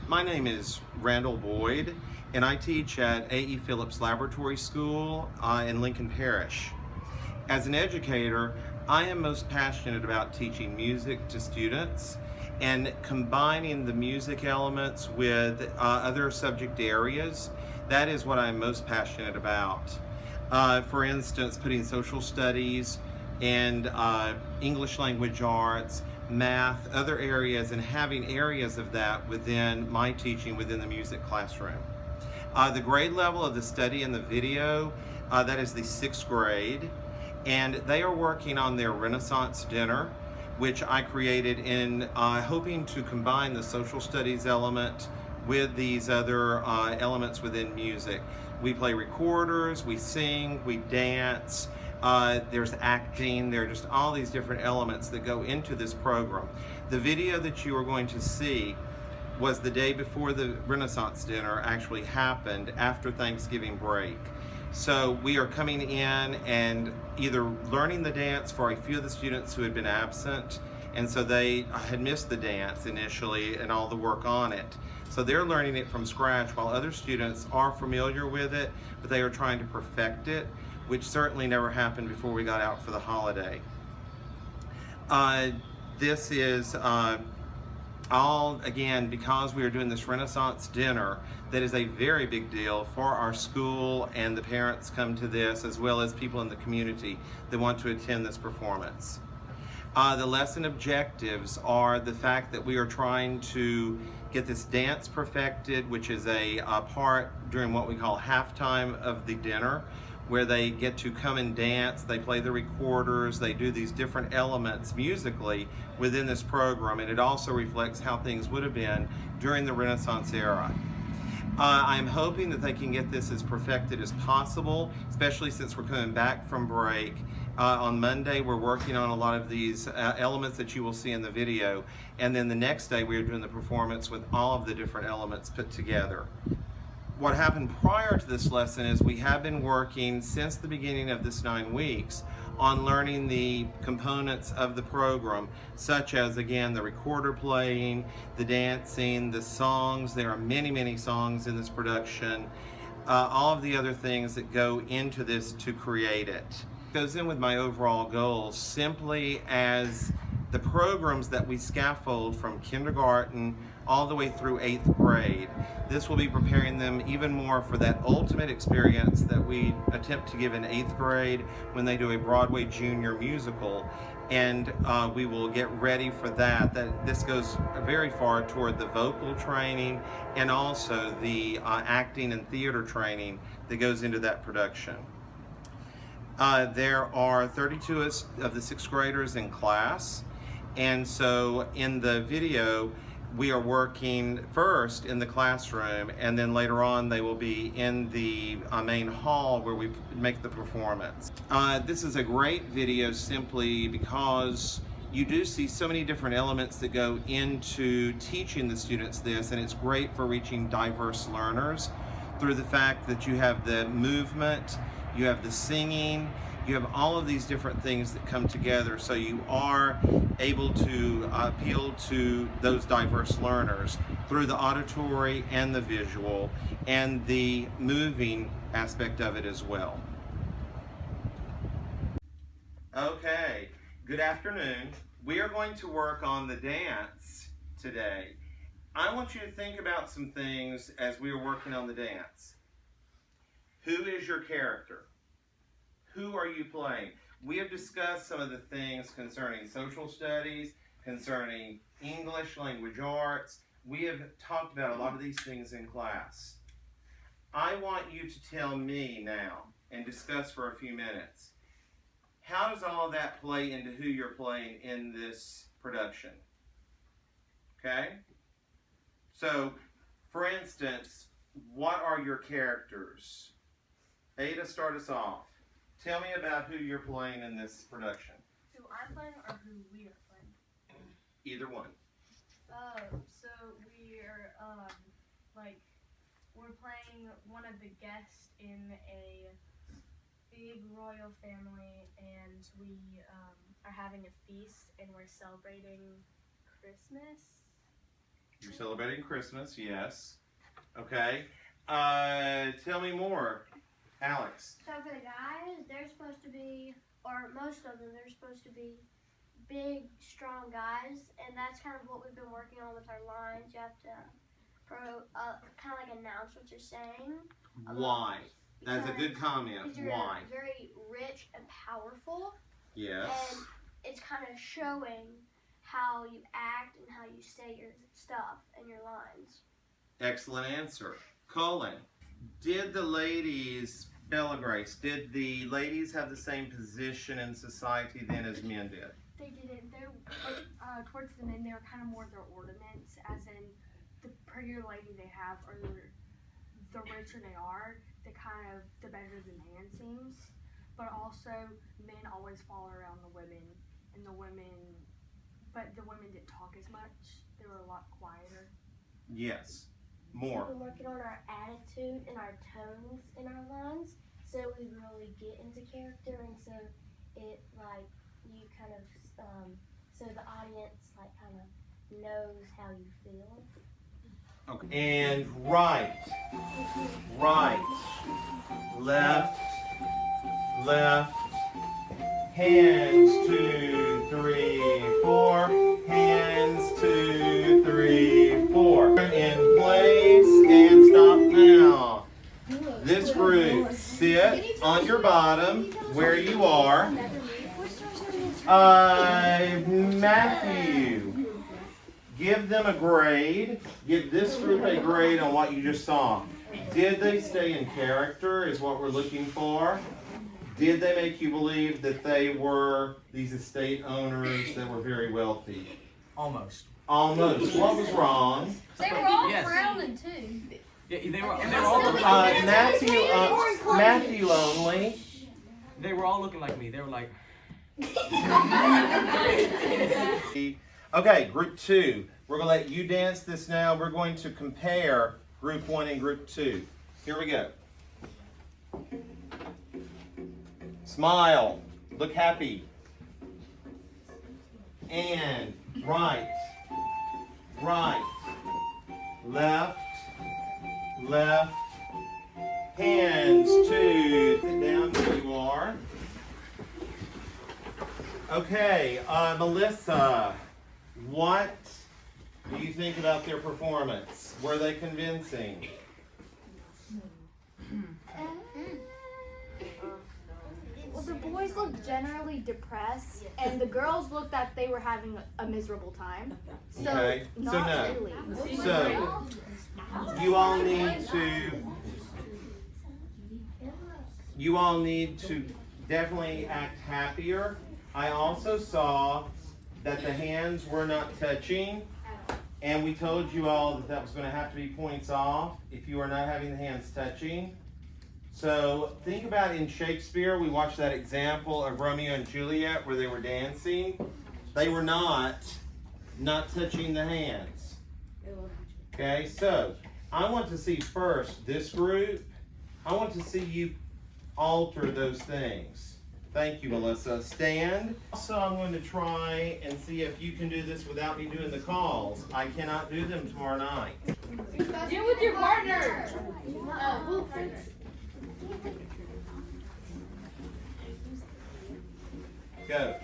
My name is Randall Boyd, and I teach at A.E. Phillips Laboratory School in Lincoln Parish. As an educator, I am most passionate about teaching music to students and combining the music elements with other subject areas. That is what I'm most passionate about. For instance, putting social studies and English language arts, math, other areas, and having areas of that within my teaching within the music classroom. The grade level of the study in the video, that is the 6th grade, and they are working on their Renaissance dinner, which I created in hoping to combine the social studies element with these other elements within music. We play recorders, we sing, we dance, there's acting, there are just all these different elements that go into this program. The video that you are going to see was the day before the Renaissance dinner actually happened after Thanksgiving break. So we are coming in and either learning the dance for a few of the students who had been absent, and so they had missed the dance initially and all the work on it. So they're learning it from scratch while other students are familiar with it, but they are trying to perfect it, which certainly never happened before we got out for the holiday. This is all, again, because we are doing this Renaissance dinner that is a very big deal for our school, and the parents come to this as well as people in the community that want to attend this performance. The lesson objectives are the fact that we are trying to get this dance perfected, which is a part during what we call halftime of the dinner, where they get to come and dance, they play the recorders, they do these different elements musically within this program, and it also reflects how things would have been during the Renaissance era. I'm hoping that they can get this as perfected as possible, especially since we're coming back from break. On Monday, we're working on a lot of these elements that you will see in the video, and then the next day we are doing the performance with all of the different elements put together. What happened prior to this lesson is we have been working since the beginning of this 9 weeks on learning the components of the program, such as, again, the recorder playing, the dancing, the songs. There are many, many songs in this production, all of the other things that go into this to create it. It goes in with my overall goals simply as the programs that we scaffold from kindergarten all the way through 8th grade. This will be preparing them even more for that ultimate experience that we attempt to give in 8th grade when they do a Broadway junior musical, and we will get ready for that. This goes very far toward the vocal training and also the acting and theater training that goes into that production. There are 32 of the 6th graders in class, and so in the video we are working first in the classroom, and then later on they will be in the main hall where we make the performance. This is a great video simply because you do see so many different elements that go into teaching the students this, and it's great for reaching diverse learners through the fact that you have the movement, you have the singing, you have all of these different things that come together, so you are able to appeal to those diverse learners through the auditory and the visual and the moving aspect of it as well. Okay, good afternoon. We are going to work on the dance today. I want you to think about some things as we are working on the dance. Who is your character? Who are you playing? We have discussed some of the things concerning social studies, concerning English language arts. We have talked about a lot of these things in class. I want you to tell me now and discuss for a few minutes. How does all of that play into who you're playing in this production? Okay? So, for instance, what are your characters? Ada, start us off. Tell me about who you're playing in this production. Who I'm playing or who we are playing? Either one. So we're we're playing one of the guests in a big royal family, and we are having a feast, and we're celebrating Christmas. You're celebrating Christmas, yes. Okay. Tell me more, Alex. So for the guys, they're supposed to be, or most of them, they're supposed to be big, strong guys, and that's kind of what we've been working on with our lines. You have to kind of like announce what you're saying. Why? That's a good comment. You're Why? very rich and powerful. Yes. And it's kind of showing how you act and how you say your stuff and your lines. Excellent answer. Colin, did the ladies, Bella Grace, did the ladies have the same position in society then as men did? They didn't. They're towards the men. They were kind of more their ornaments, as in the prettier lady they have, or the richer they are, the better the man seems. But also, men always follow around the women, and the women didn't talk as much. They were a lot quieter. Yes. More. We've been working on our attitude and our tones in our lines, so we really get into character, and so it you kind of so the audience kind of knows how you feel. Okay. And right, left, hands 2, 3, 4, hands 2, 3, 4. In place and stop now. This group, sit on your bottom where you are. Matthew, give them a grade. Give this group a grade on what you just saw. Did they stay in character is what we're looking for. Did they make you believe that they were these estate owners that were very wealthy? Almost. Almost. What was wrong? They were all frowning too. Yeah, they were all looking like me. Matthew only. They were all looking like me. They were like. Okay, group 2. We're going to let you dance this now. We're going to compare group 1 and group 2. Here we go. Smile. Look happy. And right. Left. Hands 2. Sit down where you are. Okay, Melissa, what do you think about their performance? Were they convincing? Well, the boys looked generally depressed, and the girls looked like they were having a miserable time. So, Okay, so not no. really. So, you all need to definitely act happier. I also saw that the hands were not touching, and we told you all that that was going to have to be points off if you are not having the hands touching. So think about in Shakespeare, we watched that example of Romeo and Juliet where they were dancing. They were not touching the hands. Okay, so I want to see first this group. I want to see you alter those things. Thank you, Melissa. Stand. Also, I'm going to try and see if you can do this without me doing the calls. I cannot do them tomorrow night. Deal with your partner. Go.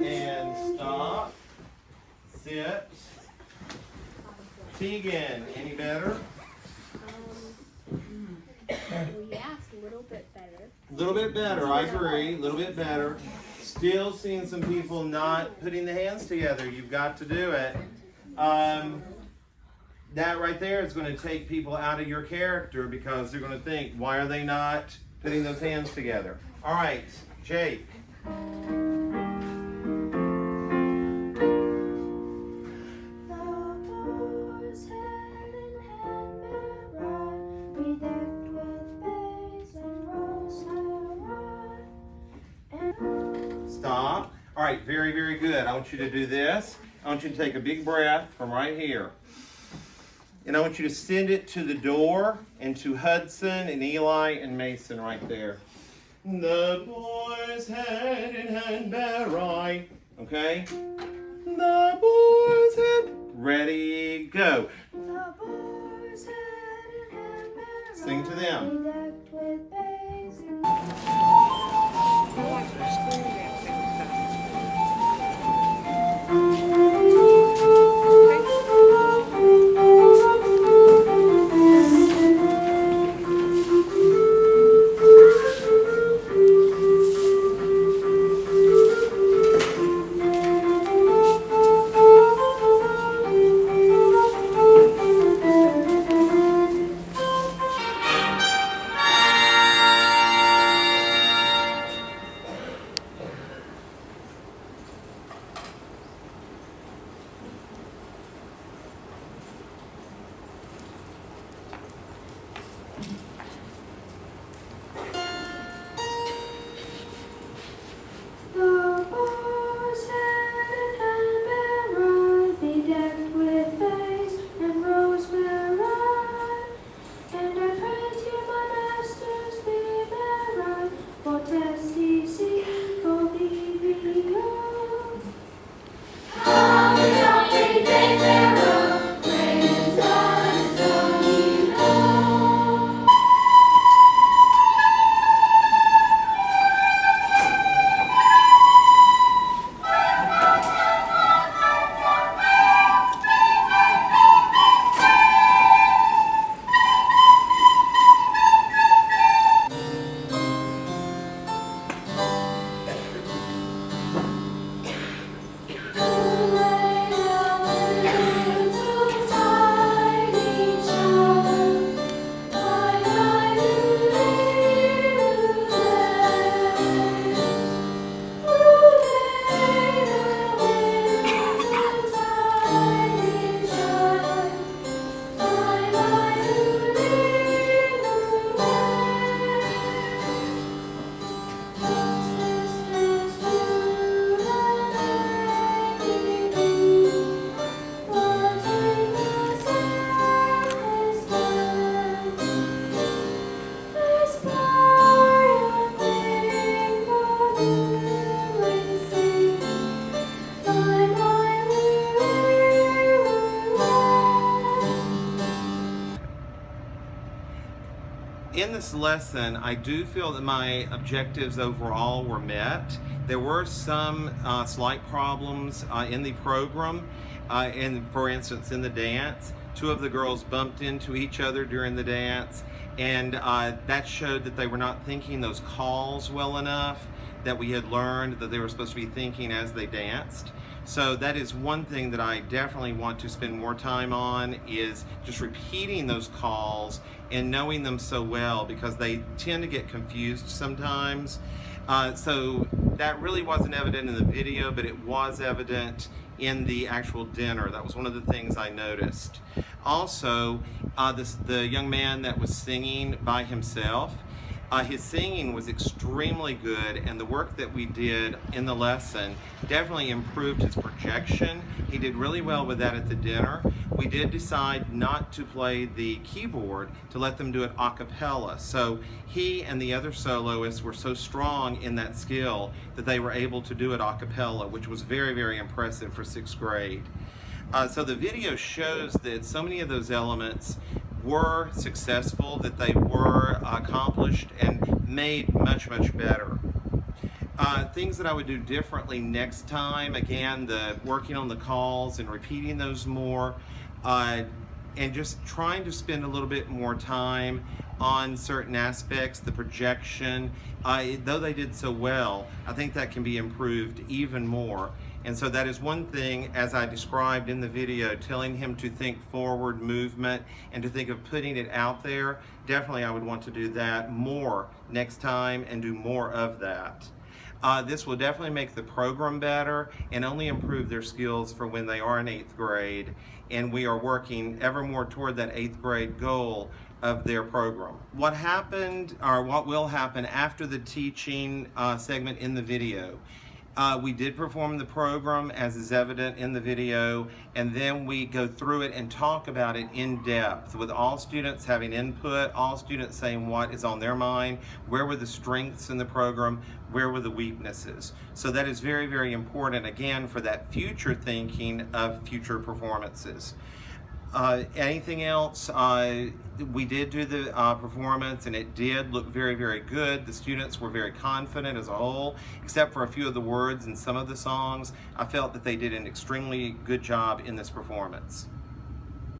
And stop. Sit. Tegan, any better? Yeah, it's a little bit better. A little bit better, I agree. A little bit better. Still seeing some people not putting the hands together. You've got to do it. That right there is going to take people out of your character because they're going to think, why are they not putting those hands together? All right, Jake. Stop. All right, very, very good. I want you to do this. I want you to take a big breath from right here. And I want you to send it to the door and to Hudson and Eli and Mason right there. The boys hand in hand bear right. Okay? The boys hand. Ready, go. The boys hand in hand bear Sing to them. decked with bays and the boys hand in hand bear right, be decked with bays and rose bear right. And I praise you, my masters, be bear right, for TSTC, for BBO. In this lesson, I do feel that my objectives overall were met. There were some slight problems in the program. For instance, in the dance, two of the girls bumped into each other during the dance, and that showed that they were not thinking those calls well enough that we had learned that they were supposed to be thinking as they danced. So that is one thing that I definitely want to spend more time on, is just repeating those calls and knowing them so well, because they tend to get confused sometimes. So that really wasn't evident in the video, but it was evident in the actual dinner. That was one of the things I noticed. Also, the young man that was singing by himself, his singing was extremely good, and the work that we did in the lesson definitely improved his projection. He did really well with that at the dinner. We did decide not to play the keyboard, to let them do it a cappella. So he and the other soloists were so strong in that skill that they were able to do it a cappella, which was very, very impressive for 6th grade. So the video shows that so many of those elements were successful, that they were accomplished and made much, much better. Things that I would do differently next time, again, working on the calls and repeating those more, and just trying to spend a little bit more time on certain aspects, the projection. Though they did so well, I think that can be improved even more. And so that is one thing, as I described in the video, telling him to think forward movement and to think of putting it out there. Definitely I would want to do that more next time and do more of that. This will definitely make the program better and only improve their skills for when they are in 8th grade. And we are working ever more toward that 8th grade goal of their program. What happened, or what will happen after the teaching segment in the video, We did perform the program as is evident in the video, and then we go through it and talk about it in depth with all students having input, all students saying what is on their mind, where were the strengths in the program, where were the weaknesses. So that is very, very important, again, for that future thinking of future performances. Anything else? We did do the performance, and it did look very, very good. The students were very confident as a whole, except for a few of the words in some of the songs. I felt that they did an extremely good job in this performance.